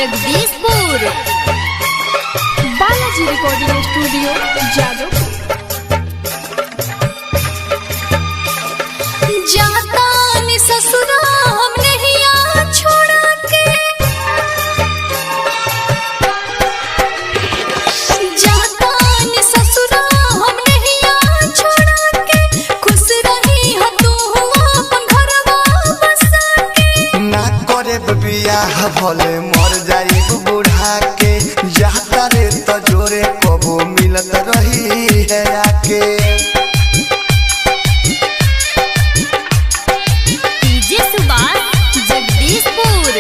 Jagdishpur. Balaji recording studio Jadavpur. जाता ने ससुरा हम नहीं छोड़ा के, जाता ने ससुरा हम नहीं छोड़ा के, खुश रही ह तू अपन घरवा बसा के। ना करे बियाह भले मर जाई बूढ़ा के, जाता रे तो जोरे कबो मिलत रही है आके। Jagdishpur.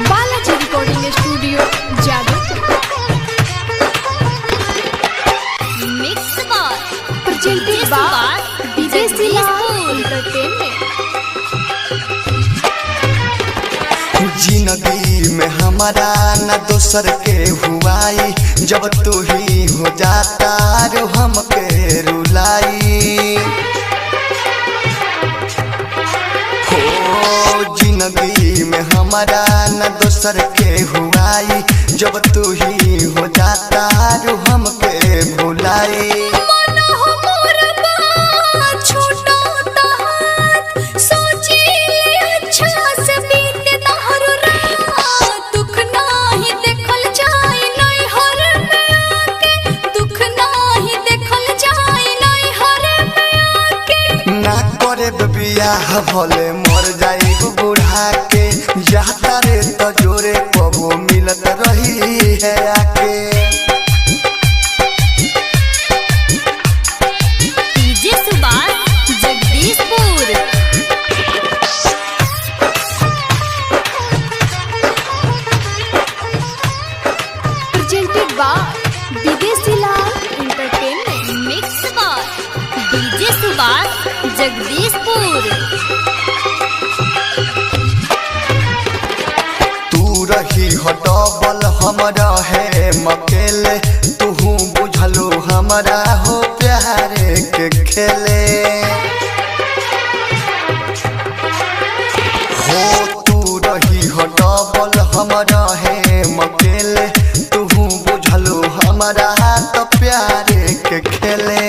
Balaji recording studio Jadavpur. Mix bar presented by Videshi entertainment. जिंदगी में हमारा न दोसर के हुआई, जब तू ही हो जाता रो हमके रुलाई। हो जिंदगी में हमारा न दोसर के हुआई, जब तू ही हो जाता रो हमके भुलाई। बियाह भले मर जाई बूढ़ा के, जाता रे तो जोरे कबो मिलत रही है आके। Jagdishpur. Presented by Videshi entertainment. Mix bar DJ Subhash Jagdishpur. तू रही हो डबल हम रहे मकेले, तू बुझलो हमारा हो प्यारे के खेले। हो तू रही हो डबल हम रहे मकेले, तू बुझलो हमारा तो प्यारे के खेले।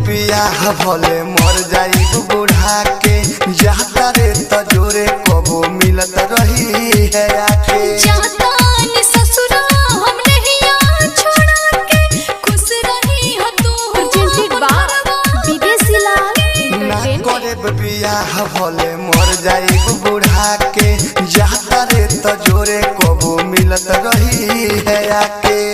बियाह भले मर जाई बूढ़ा के, जाता रे तो जोरे कबो मिलत रही है आके। जाता ने ससुरा हम नहीं छोड़ा के, खुश रही ह तू प्रेजेंटेड बाय विदेशी ना करे बियाह भले मर जाई बूढ़ा के, जाता रे तो जोरे कबो मिलत रही है आके।